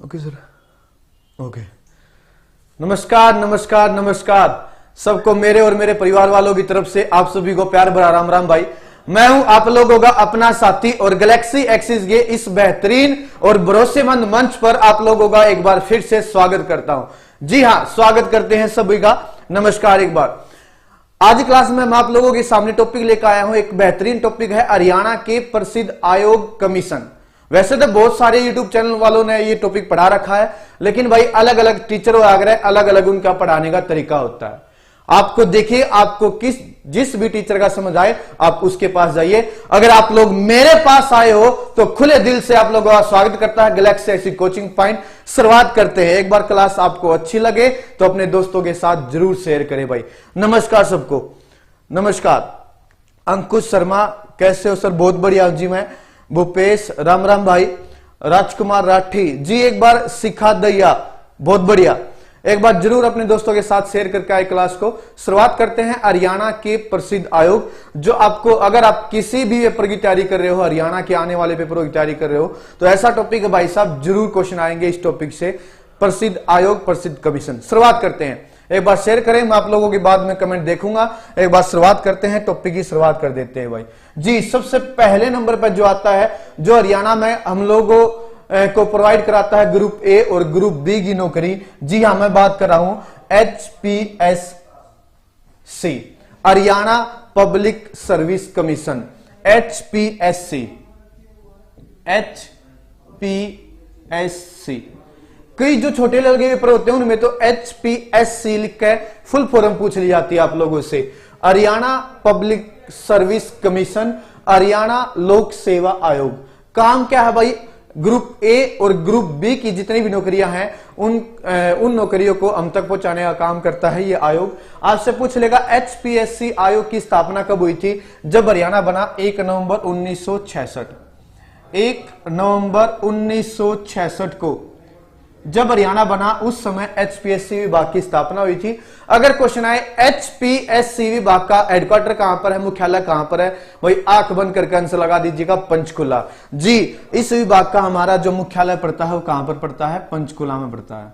Okay sir, okay. नमस्कार नमस्कार नमस्कार सबको, मेरे और मेरे परिवार वालों की तरफ से आप सभी को प्यार भरा राम राम भाई। मैं हूं आप लोगों का अपना साथी और गैलेक्सी एक्सिस के इस बेहतरीन और भरोसेमंद मंच पर आप लोगों का एक बार फिर से स्वागत करता हूं। जी हां, स्वागत करते हैं सभी का। नमस्कार एक बार। आज क्लास में मैं आप लोगों के सामने टॉपिक लेकर आया हूं। एक बेहतरीन टॉपिक है हरियाणा के प्रसिद्ध आयोग कमीशन। वैसे तो बहुत सारे YouTube चैनल वालों ने ये टॉपिक पढ़ा रखा है, लेकिन भाई अलग अलग टीचर वगैरह अलग अलग उनका पढ़ाने का तरीका होता है। आपको देखिए, आपको जिस भी टीचर का समझ आए आप उसके पास जाइए। अगर आप लोग मेरे पास आए हो तो खुले दिल से आप लोगों का स्वागत करता है गैलेक्सी एक्सिस कोचिंग पॉइंट। शुरुआत करते हैं। एक बार क्लास आपको अच्छी लगे तो अपने दोस्तों के साथ जरूर शेयर करें भाई। नमस्कार सबको, नमस्कार। अंकुश शर्मा, कैसे हो सर? बहुत बढ़िया जी। मैं भूपेश, राम राम भाई। राजकुमार राठी जी, एक बार सिखा दैया, बहुत बढ़िया। एक बार जरूर अपने दोस्तों के साथ शेयर करके आए क्लास को। शुरुआत करते हैं हरियाणा के प्रसिद्ध आयोग, जो आपको, अगर आप किसी भी पेपर की तैयारी कर रहे हो, हरियाणा के आने वाले पेपरों की तैयारी कर रहे हो, तो ऐसा टॉपिक है भाई साहब, जरूर क्वेश्चन आएंगे इस टॉपिक से। प्रसिद्ध आयोग, प्रसिद्ध कमीशन। शुरुआत करते हैं। एक बार शेयर करें, मैं आप लोगों के बाद में कमेंट देखूंगा। एक बार शुरुआत करते हैं, टॉपिक की शुरुआत कर देते हैं भाई जी। सबसे पहले नंबर पर जो आता है, जो हरियाणा में हम लोगों को प्रोवाइड कराता है ग्रुप ए और ग्रुप बी की नौकरी। जी हां, मैं बात कर रहा हूं HPSC, Haryana public service commission. HPSC, HPSC। कई जो छोटे लेवल के पेपर होते हैं उनमें तो HPSC लिख के फुल फॉर्म पूछ ली जाती है आप लोगों से। Haryana public service commission, Haryana लोक सेवा आयोग। काम क्या है भाई? ग्रुप ए और ग्रुप बी की जितनी भी नौकरियां हैं उन नौकरियों को हम तक पहुंचाने का काम करता है ये आयोग। आपसे पूछ लेगा HPSC आयोग की स्थापना कब हुई थी? जब हरियाणा बना 1 नवंबर 1966। 1 नवंबर 1966 को जब हरियाणा बना, उस समय HPSC विभाग की स्थापना हुई थी। अगर क्वेश्चन आए HPSC विभाग का हेडक्वार्टर कहां पर है, मुख्यालय कहां पर है, भाई आंख बंद करके आंसर लगा दीजिएगा, पंचकुला। जी, इस विभाग का हमारा जो मुख्यालय पड़ता है वो कहां पर पड़ता है? पंचकुला में पड़ता है।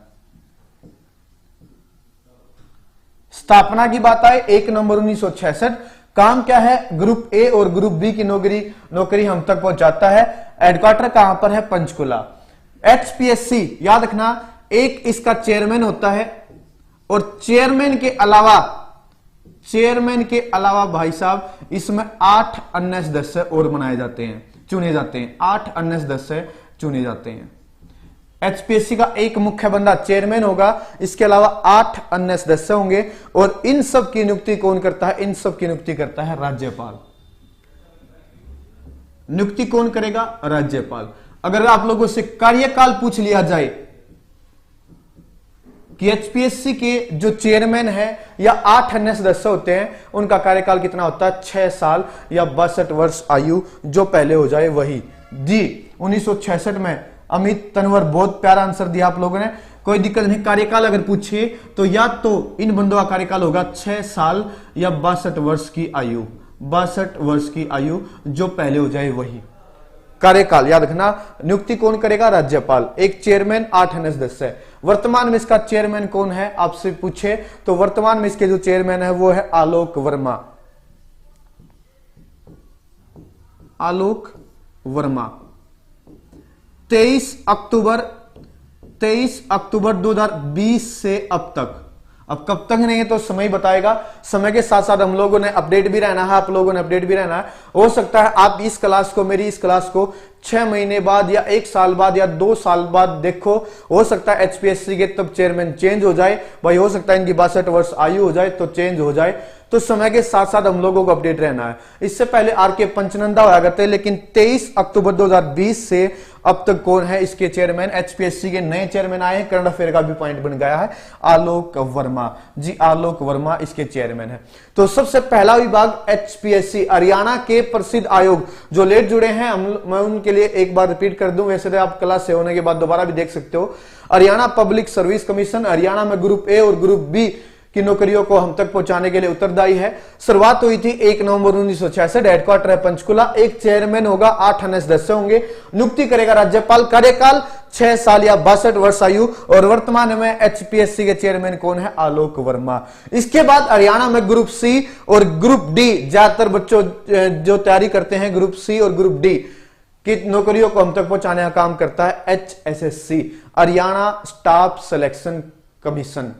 स्थापना की बात आए 1 नवंबर 1966। काम क्या है? ग्रुप ए और ग्रुप बी की नौकरी हम तक पहुंचाता है। हेडक्वार्टर कहां पर है? पंचकुला। HPSC याद रखना, एक इसका चेयरमैन होता है और चेयरमैन के अलावा भाई साहब इसमें 8 अन्य सदस्य और बनाए जाते हैं, चुने जाते हैं। 8 अन्य सदस्य चुने जाते हैं। HPSC का एक मुख्य बंदा चेयरमैन होगा, इसके अलावा 8 अन्य सदस्य होंगे। और इन सब की नियुक्ति कौन करता है? इन सब की नियुक्ति करता है राज्यपाल। नियुक्ति कौन करेगा? राज्यपाल। अगर आप लोगों से कार्यकाल पूछ लिया जाए कि HPSC के जो चेयरमैन है या 8 अन्य सदस्य होते हैं, उनका कार्यकाल कितना होता है? 6 साल या 62 वर्ष आयु, जो पहले हो जाए वही। जी, 1966 में अमित तनवर, बहुत प्यारा आंसर दिया आप लोगों ने, कोई दिक्कत नहीं। कार्यकाल अगर पूछिए तो या तो इन बंदों का कार्यकाल होगा 6 साल या 62 वर्ष की आयु। 62 वर्ष की आयु, जो पहले हो जाए वही कार्यकाल। याद रखना, नियुक्ति कौन करेगा? राज्यपाल। एक चेयरमैन, 8 अन्य सदस्य। वर्तमान में इसका चेयरमैन कौन है आपसे पूछे तो वर्तमान में इसके जो चेयरमैन है वो है आलोक वर्मा। आलोक वर्मा। 23 अक्टूबर 2020 से अब तक। अब कब तक नहीं है तो समय बताएगा। समय के साथ साथ हम लोगों ने अपडेट भी रहना है, आप लोगों ने अपडेट भी रहना है। हो सकता है आप इस क्लास को, मेरी इस क्लास को 6 महीने बाद या 1 साल बाद या 2 साल बाद देखो। हो सकता है HPSC के तब चेयरमैन चेंज हो जाए भाई, हो सकता है इनकी 62 वर्ष आयु हो जाए तो चेंज हो जाए। तो समय के साथ साथ हम लोगों को अपडेट रहना है। इससे पहले RK पंचनंदा हुआ करते, लेकिन 23 अक्टूबर 2020 से अब तक कौन है इसके चेयरमैन? HPSC के नए चेयरमैन आए हैं, करंट अफेयर का भी पॉइंट बन गया है, आलोक वर्मा। जी, आलोक वर्मा इसके चेयरमैन है। तो सबसे पहला विभाग HPSC, हरियाणा के प्रसिद्ध आयोग। जो लेट जुड़े हैं मैं उनके लिए एक बार रिपीट कर दूं, वैसे तो आप क्लास से होने के बाद दोबारा भी देख सकते हो। Haryana public service commission, Haryana में ग्रुप ए और ग्रुप बी की नौकरियों को हम तक पहुंचाने के लिए उत्तरदायी है। शुरुआत हुई थी 1 नवंबर 1966, हेडक्वार्टर है पंचकुला। एक चेयरमैन होगा, 8 अन्य सदस्य होंगे। नियुक्ति करेगा राज्यपाल। कार्यकाल 6 साल या 62 वर्ष आयु। और वर्तमान में एचपीएससी के चेयरमैन कौन है? आलोक वर्मा। इसके बाद हरियाणा में ग्रुप सी और ग्रुप डी, ज्यादातर बच्चों जो तैयारी करते हैं ग्रुप सी और ग्रुप डी की नौकरियों को हम तक पहुंचाने का काम करता है HSSC, Haryana staff selection commission,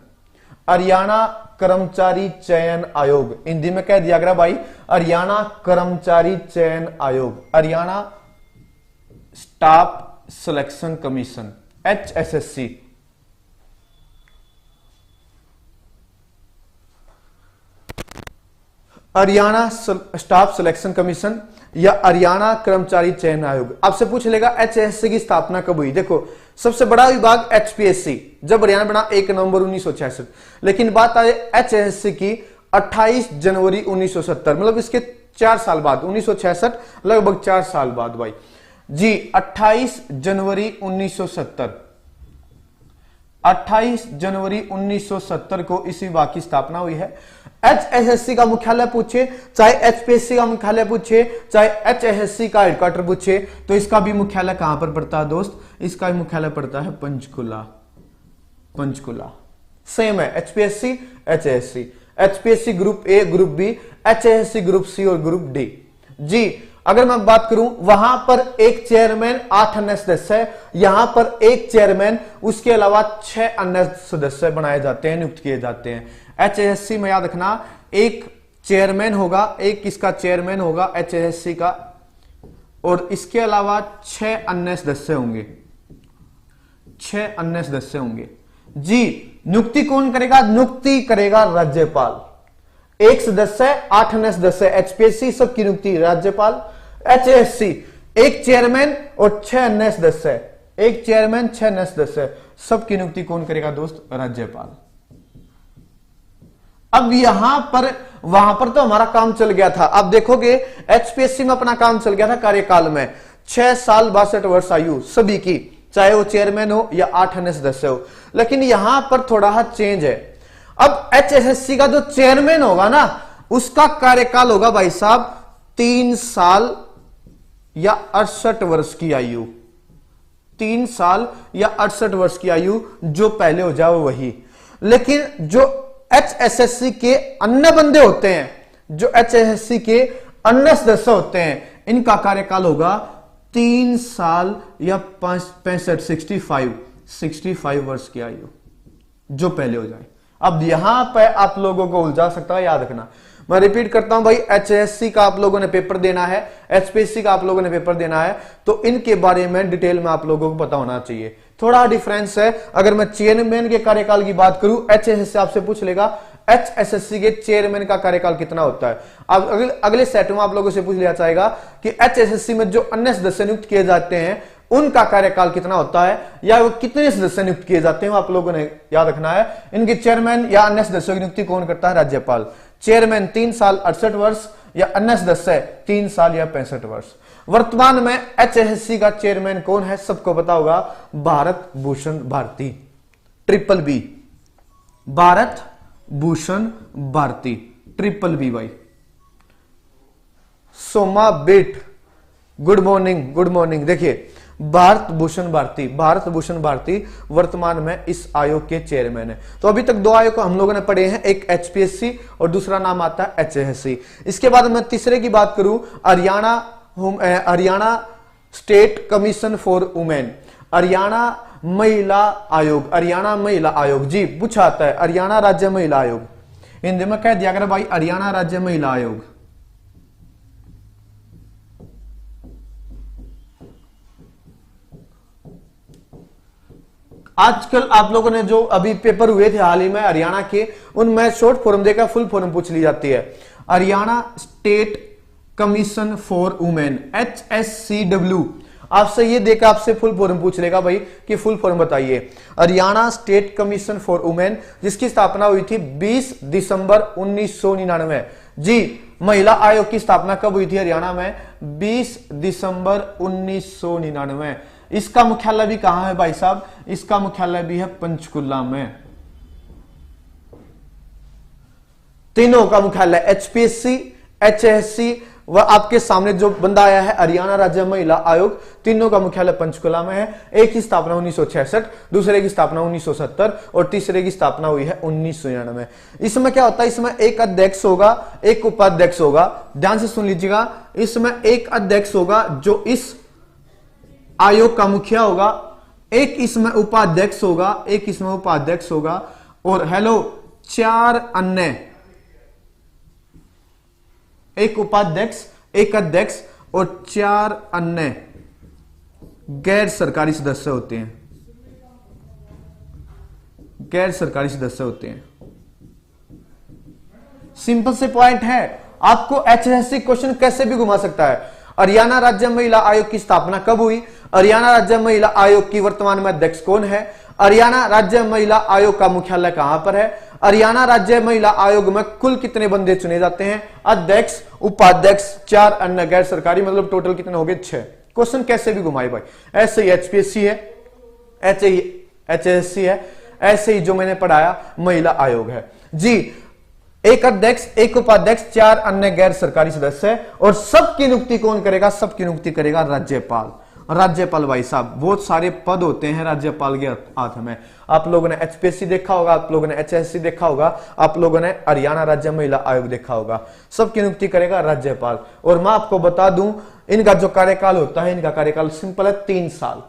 Haryana कर्मचारी चयन आयोग। हिंदी में कह दिया गया भाई, हरियाणा कर्मचारी चयन आयोग, Haryana staff selection commission, HSSC. Haryana staff selection commission या हरियाणा कर्मचारी चयन आयोग। आपसे पूछ लेगा एचएससी की स्थापना कब हुई? देखो, सबसे बड़ा विभाग एचपीएससी जब हरियाणा बना 1 नवंबर 1966, लेकिन बात आए एचएससी की 28 जनवरी 1970, मतलब इसके 4 साल बाद, 1966 लगभग 4 साल बाद भाई जी। 28 जनवरी 1970, 28 जनवरी 1970 को इस विभाग की स्थापना हुई है। एचएसएससी का मुख्यालय पूछे, चाहे एचपीएससी का मुख्यालय पूछे, चाहे एचएसएससी का हेडक्वार्टर पूछे, तो इसका भी मुख्यालय कहां पर पड़ता है दोस्त? इसका भी मुख्यालय पड़ता है पंचकुला। पंचकुला सेम है, HPSC HSC, HPSC group A group B, HSC group C और ग्रुप डी जी। अगर मैं बात करूं, वहां पर एक चेयरमैन, 8 अन्य सदस्य है, यहां पर एक चेयरमैन, उसके अलावा 6 अन्य सदस्य बनाए जाते हैं, नियुक्त किए जाते हैं। एचएससी में याद रखना, एक चेयरमैन होगा, एक इसका चेयरमैन होगा एचएससी का, और इसके अलावा 6 अन्य सदस्य होंगे, 6 अन्य सदस्य होंगे जी। नियुक्ति कौन करेगा? नियुक्ति करेगा राज्यपाल। एक सदस्य, 8 अन्य सदस्य, एचपीएससी सबकी नियुक्ति राज्यपाल। एचएससी एक चेयरमैन और 6 अन्य सदस्य, एक चेयरमैन 6 अन्य सदस्य, सबकी नियुक्ति कौन करेगा दोस्त? राज्यपाल। अब यहां पर, वहां पर तो हमारा काम चल गया था। अब देखोगे एचपीएससी में अपना काम चल गया था कार्यकाल में 6 साल 62 वर्ष आयु सभी की, चाहे वो चेयरमैन हो या 8 अन्य सदस्य हो। लेकिन यहां पर थोड़ा चेंज है। अब एचएसएससी का जो चेयरमैन होगा ना, उसका कार्यकाल होगा भाई साहब 3 साल या 68 वर्ष की आयु, 3 साल या 68 वर्ष की आयु, जो पहले हो जाए वही। लेकिन जो एचएसएससी के अन्य बंदे होते हैं, जो एचएसएससी के अन्य सदस्य होते हैं, इनका कार्यकाल होगा 3 साल या 65 65 वर्ष की आयु, जो पहले हो जाए। अब यहां पर आप लोगों को उलझा सकता है, याद रखना। मैं रिपीट करता हूं भाई, एचएससी का आप लोगों ने पेपर देना है, एचपीएससी का आप लोगों ने पेपर देना है, तो इनके बारे में डिटेल में आप लोगों को पता होना चाहिए। थोड़ा डिफरेंस है। अगर मैं चेयरमैन के कार्यकाल की बात करूं, एचएसएससी आपसे पूछ लेगा एचएसएससी के चेयरमैन का कार्यकाल कितना होता है। अब अगले सेट में आप लोगों से पूछ लिया जाएगा कि एचएसएससी में जो अन्य सदस्य नियुक्त किए जाते हैं, उनका कार्यकाल कितना होता है, या वो कितने सदस्य नियुक्त किए जाते हैं, आप लोगों ने याद रखना है। इनके चेयरमैन या अन्य सदस्यों की नियुक्ति कौन करता है? राज्यपाल। चेयरमैन 3 साल 68 वर्ष या अन्य सदस्य 3 साल या 65 वर्ष। वर्तमान में एचएसएससी का चेयरमैन कौन है? सबको पता होगा, Bharat Bhushan Bharati, triple B, Bharat Bhushan Bharati, triple B भाई। सोमा बेट, गुड मॉर्निंग, गुड मॉर्निंग। देखिए, भारत भूषण भारती, भारत भूषण भारती वर्तमान में इस आयोग के चेयरमैन है। तो अभी तक 2 आयोग हम लोगों ने पढ़े हैं, एक एचपीएससी और दूसरा नाम आता है एचएससी। इसके बाद मैं तीसरे की बात करूं, Haryana state commission for women, Haryana महिला आयोग, हरियाणा महिला आयोग जी पूछा आता है, हरियाणा राज्य महिला आयोग। हिंदी में कह दिया अगर भाई, हरियाणा राज्य महिला आयोग। आजकल आप लोगों ने जो अभी पेपर हुए थे हाल ही में हरियाणा के, उनमें शॉर्ट फॉर्म देकर फुल फॉर्म पूछ ली जाती है। Haryana state commission for women, HSCW। आपसे ये देखा, आपसे फुल फॉर्म पूछ लेगा भाई कि फुल फॉर्म बताइए। Haryana state commission for women, जिसकी स्थापना हुई थी 20 दिसंबर 1999 जी। महिला आयोग की स्थापना कब हुई थी हरियाणा में? 20 दिसंबर 1999। इसका मुख्यालय भी कहां है भाई साहब? इसका मुख्यालय भी है पंचकुला में। तीनों का मुख्यालय एचपीएससी, एचएससी व आपके सामने जो बंदा आया है हरियाणा राज्य महिला आयोग, तीनों का मुख्यालय पंचकुला में है। एक की स्थापना 1966, दूसरे की स्थापना 1970 और तीसरे की स्थापना हुई है 1999। इसमें क्या होता है, इसमें एक अध्यक्ष होगा, एक उपाध्यक्ष होगा। ध्यान से सुन लीजिएगा, इसमें एक अध्यक्ष होगा जो इस आयोग का मुखिया होगा, एक इसमें उपाध्यक्ष होगा, एक इसमें उपाध्यक्ष होगा और हेलो 4 अन्य, एक उपाध्यक्ष, एक अध्यक्ष और 4 अन्य गैर सरकारी सदस्य होते हैं, गैर सरकारी सदस्य होते हैं। सिंपल से पॉइंट है, आपको एचएससी क्वेश्चन कैसे भी घुमा सकता है। हरियाणा राज्य महिला आयोग की स्थापना कब हुई, हरियाणा राज्य महिला आयोग की वर्तमान में अध्यक्ष कौन है, हरियाणा राज्य महिला आयोग का मुख्यालय कहां पर है, हरियाणा राज्य महिला आयोग में कुल कितने बंदे चुने जाते हैं, अध्यक्ष, उपाध्यक्ष, 4 अन्य गैर सरकारी, मतलब टोटल कितने हो गए 6। क्वेश्चन कैसे भी घुमाए भाई। ऐसे ही एचपीएससी है, ऐसे ही एचएससी है, ऐसे ही जो मैंने पढ़ाया महिला आयोग है जी। एक अध्यक्ष, एक उपाध्यक्ष, 4 अन्य गैर सरकारी सदस्य और सबकी नियुक्ति कौन करेगा, सबकी नियुक्ति करेगा राज्यपाल। राज्यपाल भाई साहब, बहुत सारे पद होते हैं राज्यपाल के हाथ में। आप लोगों ने एचपीएससी देखा होगा, आप लोगों ने एचएससी देखा होगा, आप लोगों ने हरियाणा राज्य महिला आयोग देखा होगा। सबकी नियुक्ति करेगा राज्यपाल। और मैं आपको बता दूं, इनका जो कार्यकाल होता है, इनका कार्यकाल सिंपल है 3 साल।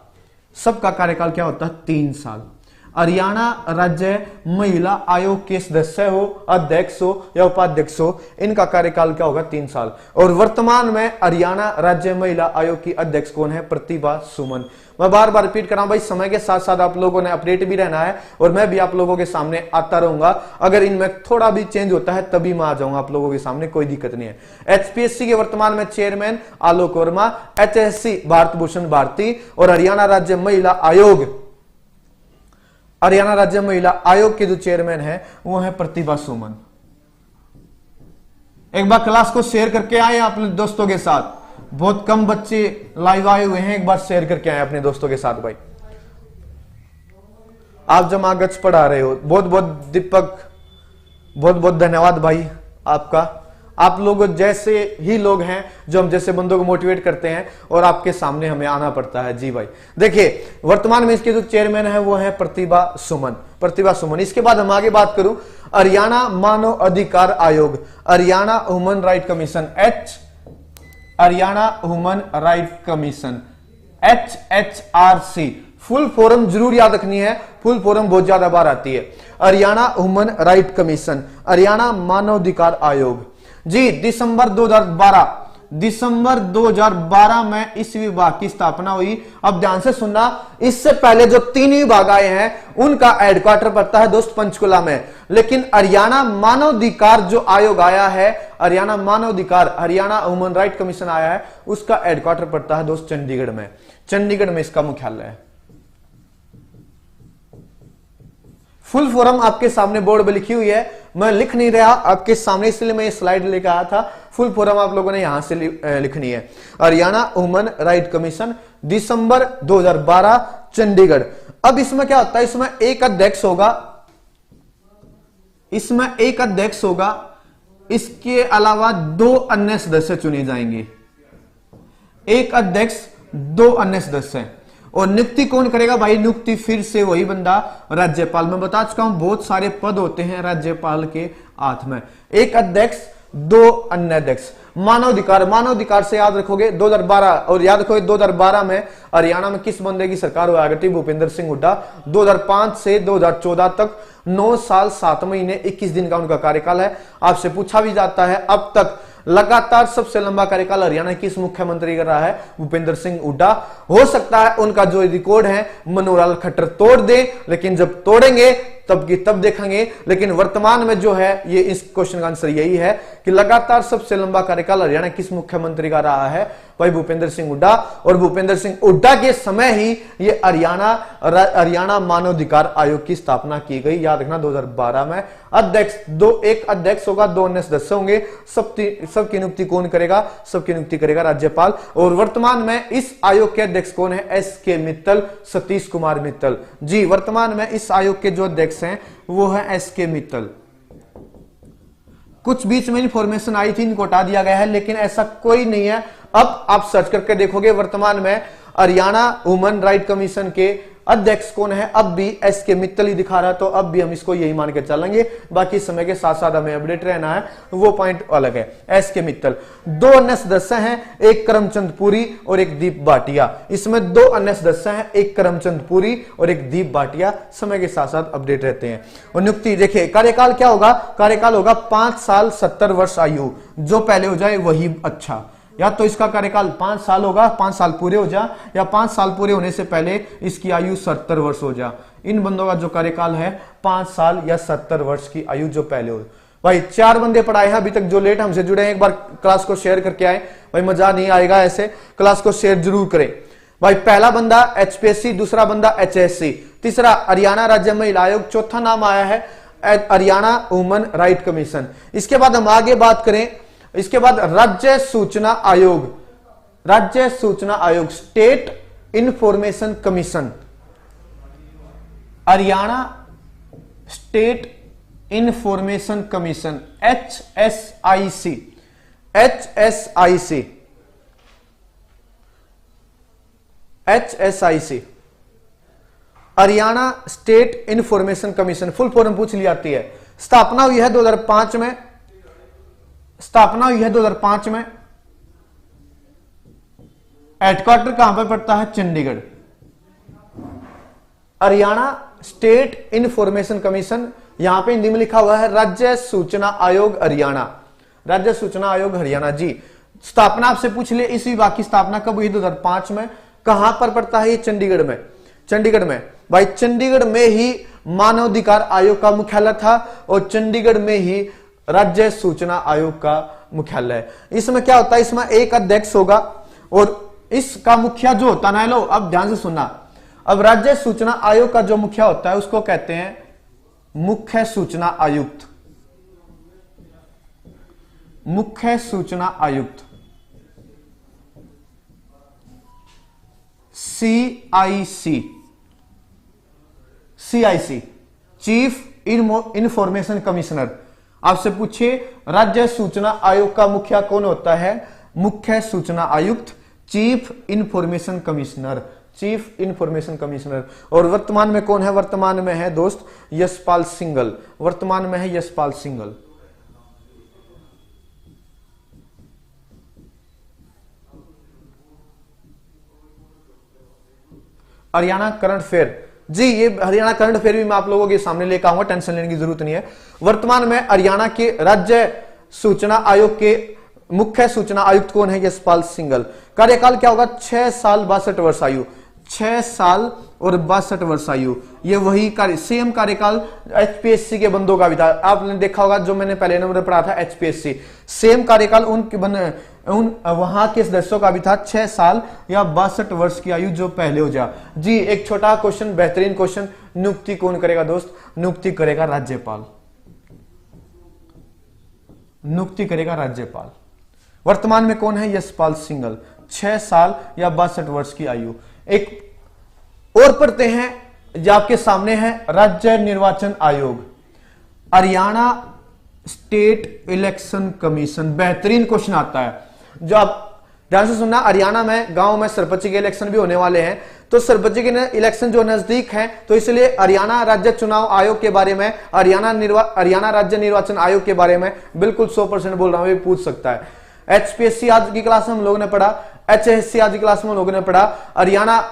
सबका कार्यकाल क्या होता है, 3 साल। हरियाणा राज्य महिला आयोग के सदस्य हो, अध्यक्ष हो या उपाध्यक्ष हो, इनका कार्यकाल क्या होगा, 3 साल। और वर्तमान में हरियाणा राज्य महिला आयोग की अध्यक्ष कौन है, प्रतिभा सुमन। मैं बार बार रिपीट कर रहा हूं भाई, समय के साथ साथ आप लोगों ने अपडेट भी रहना है और मैं भी आप लोगों के सामने आता रहूंगा। अगर इनमें थोड़ा भी चेंज होता है तभी मैं आ जाऊंगा आप लोगों के सामने, कोई दिक्कत नहीं है। एचपीएससी के वर्तमान में चेयरमैन आलोक वर्मा, एचएससी भारत भूषण भारती और हरियाणा राज्य महिला आयोग, हरियाणा राज्य महिला आयोग के जो चेयरमैन है वो है प्रतिभा सुमन। एक बार क्लास को शेयर करके आए अपने दोस्तों के साथ, बहुत कम बच्चे लाइव आए हुए हैं, एक बार शेयर करके आए अपने दोस्तों के साथ भाई। आप जमागच पढ़ा रहे हो, बहुत बहुत दीपक, बहुत बहुत धन्यवाद भाई आपका। आप लोग जैसे ही लोग हैं जो हम जैसे बंदों को मोटिवेट करते हैं और आपके सामने हमें आना पड़ता है जी भाई। देखिए वर्तमान में इसके जो चेयरमैन है वो है प्रतिभा सुमन, प्रतिभा सुमन। इसके बाद हम आगे बात करूं, हरियाणा मानव अधिकार आयोग, Haryana human right commission, Haryana human right commission, HHRC। Full form जरूर याद रखनी है, फुल फॉर्म बहुत ज्यादा बार आती है। Haryana human right commission, Haryana मानवाधिकार आयोग जी। दिसंबर 2012 में इस विभाग की स्थापना हुई। अब ध्यान से सुनना, इससे पहले जो 3 विभाग आए हैं उनका हेडक्वार्टर पड़ता है दोस्त पंचकुला में, लेकिन हरियाणा मानवाधिकार जो आयोग आया है, हरियाणा मानवाधिकार, हरियाणा ह्यूमन राइट कमीशन आया है, उसका हेडक्वार्टर पड़ता है दोस्त चंडीगढ़ में। चंडीगढ़ में इसका मुख्यालय है। फुल फॉर्म आपके सामने बोर्ड पे लिखी हुई है, मैं लिख नहीं रहा आपके सामने, इसलिए मैं ये स्लाइड लेकर आया था। फुल फॉर्म आप लोगों ने यहां से लिखनी है। हरियाणा ह्यूमन राइट कमीशन, दिसंबर 2012, चंडीगढ़। अब इसमें क्या होता है, इसमें एक अध्यक्ष होगा, इसमें एक अध्यक्ष होगा, इसके अलावा 2 अन्य सदस्य चुने जाएंगे। एक अध्यक्ष, 2 अन्य सदस्य। और नियुक्ति कौन करेगा भाई, नियुक्ति फिर से वही बंदा, राज्यपाल। मैं बता चुका हूं बहुत सारे पद होते हैं राज्यपाल के हाथ में। एक अध्यक्ष, 2 अन्य अध्यक्ष। मानवाधिकार, मानवाधिकार से याद रखोगे 2012, और याद रखोगे 2012 में हरियाणा में किस बंदे की सरकार हुआ करती, भूपेंद्र सिंह हुड्डा। 2005 से 2014 तक 9 साल 7 महीने 21 दिन का उनका कार्यकाल है। आपसे पूछा भी जाता है अब तक लगातार सबसे लंबा कार्यकाल हरियाणा किस मुख्यमंत्री कर रहा है, भूपेंद्र सिंह हुड्डा। हो सकता है उनका जो रिकॉर्ड है मनोहर लाल खट्टर तोड़ दे, लेकिन जब तोड़ेंगे तब की तब देखेंगे। लेकिन वर्तमान में जो है, ये इस क्वेश्चन का आंसर यही है कि लगातार सबसे लंबा कार्यकाल हरियाणा किस मुख्यमंत्री का रहा है, भाई भूपेंद्र सिंह हुड्डा। और भूपेंद्र सिंह हुड्डा के समय ही ये हरियाणा मानवाधिकार आयोग की स्थापना की गई। याद रखना 2012 में। अध्यक्ष, 1 अध्यक्ष होगा, 2 अन्य सदस्य होंगे। सबकी नियुक्ति कौन करेगा, सबकी नियुक्ति करेगा राज्यपाल। और वर्तमान में इस आयोग के अध्यक्ष कौन है, SK मित्तल, सतीश कुमार मित्तल जी। वर्तमान में इस आयोग के जो अध्यक्ष हैं वो है SK मित्तल। कुछ बीच में इंफॉर्मेशन आई थी, इनको हटा दिया गया है, लेकिन ऐसा कोई नहीं है। अब आप सर्च करके देखोगे वर्तमान में हरियाणा वुमेन राइट कमीशन के अध्यक्ष कौन है, अब भी एस के मित्तल ही दिखा रहा है, तो अब भी हम इसको यही मान के चलेंगे। बाकी समय के साथ साथ हमें अपडेट रहना है, वो पॉइंट अलग है। एस के मित्तल। 2 अन्य सदस्य हैं, एक करमचंद पुरी और एक दीप भाटिया। इसमें 2 अन्य सदस्य हैं, एक करमचंद पुरी और एक दीप भाटिया। समय के साथ साथ अपडेट रहते हैं। और नियुक्ति देखिए, कार्यकाल क्या होगा, कार्यकाल होगा 5 साल 70 वर्ष आयु। जो पहले हो जाए वही अच्छा, या तो इसका कार्यकाल 5 साल होगा, 5 साल पूरे हो जा, या 5 साल पूरे होने से पहले इसकी आयु 70 वर्ष हो जा। इन बंदों का जो कार्यकाल है 5 साल या 70 वर्ष की आयु जो पहले हो। भाई 4 बंदे पढ़ाए हैं अभी तक, जो लेट हमसे जुड़े हैं एक बार क्लास को शेयर करके आए। भाई मजा नहीं आएगा ऐसे, क्लास को शेयर जरूर करें। भाई पहला बंदा एचपीएससी, दूसरा बंदा एचएससी, तीसरा हरियाणा राज्य महिला आयोग, चौथा नाम आया है हरियाणा वुमेन राइट कमीशन। इसके बाद हम आगे बात करें, इसके बाद राज्य सूचना आयोग, राज्य सूचना आयोग, state information commission, Haryana state information commission, HSIC, HSIC, HSIC, Haryana state information commission. Full form पूछ ली जाती है। स्थापना हुई है 2005 में, स्थापना हुई है 2005 में। हेडक्वार्टर कहां पर पड़ता है, Chandigarh. Haryana state information commission, यहां पे हिंदी में लिखा हुआ है राज्य सूचना आयोग हरियाणा, राज्य सूचना आयोग हरियाणा जी। स्थापना आपसे पूछ ले, इस विभाग की स्थापना कब हुई, 2005 में। कहां पर पड़ता है ये, चंडीगढ़ में, चंडीगढ़ में। भाई चंडीगढ़ में ही मानवाधिकार आयोग का मुख्यालय था और चंडीगढ़ में ही राज्य सूचना आयोग का मुख्यालय है। इसमें क्या होता है, इसमें एक अध्यक्ष होगा और इसका मुखिया जो होता है, लो अब ध्यान से सुनना, अब राज्य सूचना आयोग का जो मुखिया होता है उसको कहते हैं मुख्य सूचना आयुक्त, मुख्य सूचना आयुक्त, CIC, CIC, chief information commissioner. आपसे पूछिए राज्य सूचना आयोग का मुखिया कौन होता है, मुख्य सूचना आयुक्त, chief information commissioner, chief information commissioner. और वर्तमान में कौन है, वर्तमान में है दोस्त यशपाल सिंघल, वर्तमान में है यशपाल सिंघल। हरियाणा करंट फेयर जी, ये हरियाणा करंट फेयर भी मैं आप लोगों के सामने लेकर आऊंगा, टेंशन लेने की जरूरत नहीं है। वर्तमान में हरियाणा के राज्य सूचना आयोग के मुख्य सूचना आयुक्त कौन है, यशपाल सिंघल। कार्यकाल क्या होगा, 6 साल 62 वर्ष आयु, 6 साल और 62 वर्ष आयु। ये वही कार्य, सेम कार्यकाल एचपीएससी के बंदों का भी था। आपने देखा होगा जो मैंने पहले नंबर पढ़ा था एचपीएससी, सेम कार्यकाल उन वहां के सदस्यों का भी था, 6 साल या 62 वर्ष की आयु जो पहले हो जा जी। एक छोटा क्वेश्चन, बेहतरीन क्वेश्चन, नियुक्ति कौन करेगा दोस्त, नियुक्ति करेगा राज्यपाल, नियुक्ति करेगा राज्यपाल। वर्तमान में कौन है, यशपाल सिंघल, 6 साल या 62 वर्ष की आयु। एक और पढ़ते हैं जो आपके सामने है राज्य निर्वाचन आयोग, हरियाणा स्टेट इलेक्शन कमीशन। बेहतरीन क्वेश्चन आता है, जो आप ध्यान से सुनना। हरियाणा में गांव में सरपंच के इलेक्शन भी होने वाले हैं, तो सरपंच के इलेक्शन जो नजदीक हैं, तो इसलिए हरियाणा राज्य चुनाव आयोग के बारे में, हरियाणा राज्य निर्वाचन आयोग के बारे में बिल्कुल 100% बोल रहा हूं, पूछ सकता है। एचपीएससी आज की क्लास में हम लोगों ने पढ़ा, HSC आज की क्लास में हम लोगों ने पढ़ा, हरियाणा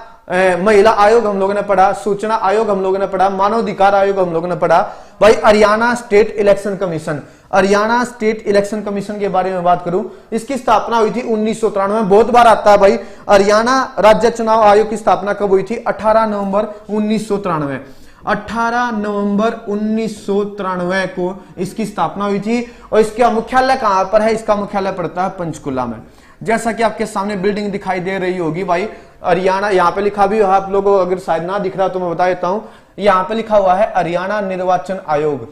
महिला आयोग हम लोगों ने पढ़ा, सूचना आयोग हम लोगों ने पढ़ा, मानवाधिकार आयोग हम लोगों ने पढ़ा। भाई Haryana state election commission, Haryana state election commission के बारे में बात करूं, इसकी स्थापना हुई थी 1993 में। बहुत बार आता है भाई, हरियाणा राज्य चुनाव आयोग की स्थापना कब हुई थी, 18 नवंबर 1993, 18 नवंबर 1993 को इसकी स्थापना हुई थी। और इसका मुख्यालय कहां पर है, इसका मुख्यालय पड़ता है पंचकुला में। जैसा कि आपके सामने बिल्डिंग दिखाई दे रही होगी भाई, हरियाणा, यहां पे लिखा भी आप लोगों को अगर शायद ना दिख रहा तो मैं बता देता हूं, यहां पे लिखा हुआ है हरियाणा निर्वाचन आयोग।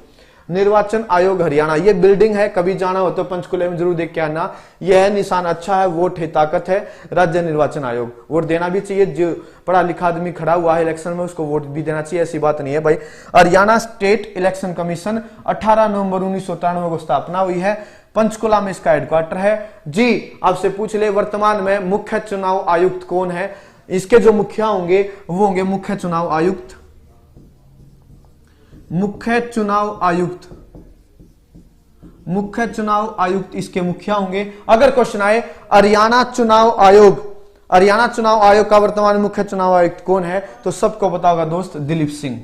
निर्वाचन आयोग हरियाणा, ये बिल्डिंग है, कभी जाना हो तो पंचकुले में जरूर देख के आना। यह है निशान, अच्छा है, वोट है, ताकत है, राज्य निर्वाचन आयोग। वोट देना भी चाहिए, जो पढ़ा लिखा आदमी खड़ा हुआ है इलेक्शन में उसको वोट भी देना चाहिए, ऐसी बात नहीं है भाई। हरियाणा स्टेट इलेक्शन कमीशन 18 नवंबर 1993 को स्थापना हुई है, पंचकुला में इसका हेडक्वार्टर है। जी आपसे पूछ ले वर्तमान में मुख्य चुनाव आयुक्त कौन है, इसके जो मुखिया होंगे वो होंगे मुख्य चुनाव आयुक्त, मुख्य चुनाव आयुक्त, मुख्य चुनाव आयुक्त इसके मुखिया होंगे। अगर क्वेश्चन आए हरियाणा चुनाव आयोग, हरियाणा चुनाव आयोग का वर्तमान मुख्य चुनाव आयुक्त कौन है, तो सबको पता होगा दोस्त, दिलीप सिंह,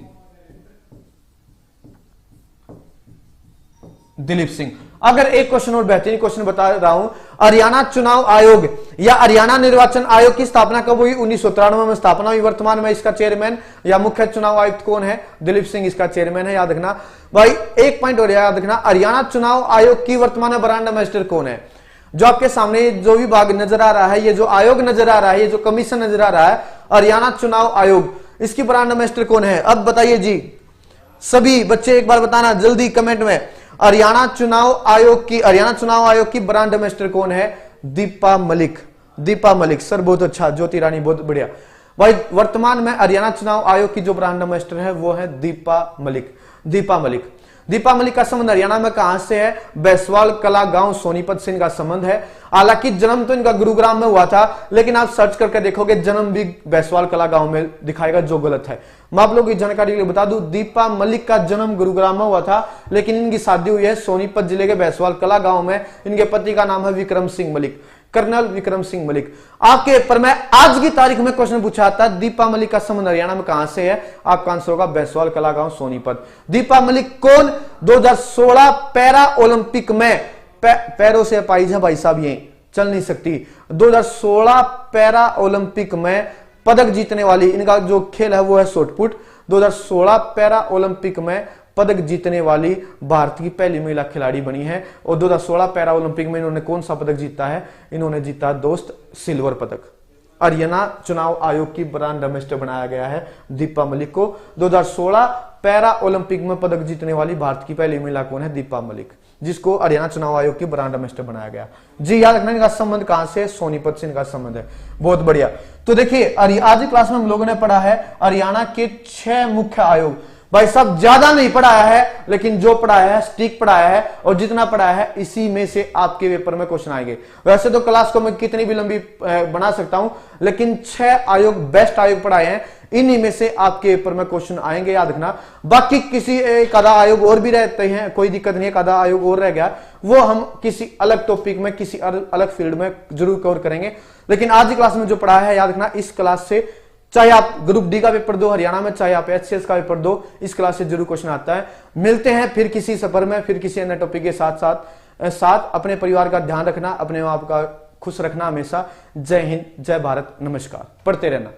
दिलीप सिंह। अगर एक क्वेश्चन और बेहतरीन क्वेश्चन बता रहा हूं, हरियाणा चुनाव आयोग या हरियाणा निर्वाचन आयोग की स्थापना कब हुई, 1993 में स्थापना हुई। वर्तमान में इसका चेयरमैन या मुख्य चुनाव आयुक्त कौन है, दिलीप सिंह इसका चेयरमैन है, याद रखना भाई। एक पॉइंट और याद रखना, हरियाणा चुनाव आयोग की वर्तमान में ब्रांड एम्बेसडर कौन है। जो आपके सामने जो विभाग नजर आ रहा है, ये जो आयोग नजर आ रहा है, ये जो कमीशन नजर आ रहा है, हरियाणा चुनाव आयोग, इसकी ब्रांड एम्बेसडर कौन है। अब बताइए जी सभी बच्चे, एक बार बताना जल्दी कमेंट में, हरियाणा चुनाव आयोग की ब्रांड एम्बेसडर कौन है, दीपा मलिक, दीपा मलिक। सर बहुत अच्छा, ज्योति रानी बहुत बढ़िया भाई। वर्तमान में हरियाणा चुनाव आयोग की जो ब्रांड एम्बेसडर है वो है दीपा मलिक, दीपा मलिक। दीपा मलिक का संबंध हरियाणा में कहां से है, बैसवाल कला गांव सोनीपत से इनका संबंध है। हालांकि जन्म तो इनका गुरुग्राम में हुआ था, लेकिन आप सर्च करके देखोगे जन्म भी बैसवाल कला गांव में दिखाएगा, जो गलत है। मैं आप लोगों की जानकारी के लिए बता दूं, दीपा मलिक का जन्म गुरुग्राम में हुआ था, लेकिन इनकी शादी हुई है सोनीपत जिले के बैसवाल कला गांव में। इनके पति का नाम है विक्रम सिंह मलिक, कर्नल विक्रम सिंह मलिक। आपके पेपर में आज की तारीख में क्वेश्चन पूछा था, दीपा मलिक का संबंध हरियाणा में कहां से है, आपका आंसर होगा बैसवाल कला गांव सोनीपत। दीपा मलिक कौन, 2016 पैरा ओलंपिक में पैरों से पाई है भाई साहब, ये चल नहीं सकती। 2016 पैरा ओलंपिक में पदक जीतने वाली, इनका जो खेल है वो है शॉटपुट। 2016 पैरा ओलंपिक में पदक जीतने वाली भारत की पहली महिला खिलाड़ी बनी है। और 2016 पैरा ओलंपिक में इन्होंने कौन सा पदक जीता है, इन्होंने जीता दोस्त सिल्वर पदक। हरियाणा चुनाव आयोग की ब्रांड एम्बेसडर बनाया गया है दीपा मलिक को। 2016 पैरा ओलंपिक में पदक जीतने वाली भारत की पहली महिला कौन है, दीपा मलिक, जिसको हरियाणा चुनाव आयोग की ब्रांड एम्बेसडर बनाया गया। जी याद रखना, इनका संबंध कहां से, सोनीपत से इनका संबंध है। बहुत बढ़िया। तो देखिए आज की क्लास में हम लोगों ने पढ़ा है हरियाणा के 6 मुख्य आयोग। भाई साहब ज्यादा नहीं पढ़ाया है, लेकिन जो पढ़ाया है स्टिक पढ़ाया है, और जितना पढ़ाया है इसी में से आपके पेपर में क्वेश्चन आएंगे। वैसे तो क्लास को मैं कितनी भी लंबी बना सकता हूं, लेकिन 6 आयोग बेस्ट आयोग पढ़ाए हैं, इन्हीं में से आपके पेपर में क्वेश्चन आएंगे, याद रखना। बाकी किसी एक आधा आयोग और भी रहते हैं, कोई दिक्कत नहीं है, एक आधा आयोग और रह गया, वो हम किसी अलग टॉपिक में किसी अलग फील्ड में जरूर कवर करेंगे। लेकिन आज की क्लास में जो पढ़ा है, याद रखना, इस क्लास से चाहे आप ग्रुप डी का पेपर दो हरियाणा में, चाहे आप एचसीएस का पेपर दो, इस क्लास से जरूर क्वेश्चन आता है। मिलते हैं फिर किसी सफर में, फिर किसी अन्य टॉपिक के साथ अपने परिवार का ध्यान रखना, अपने आप का खुश रखना हमेशा। जय हिंद, जय भारत, नमस्कार। पढ़ते रहना।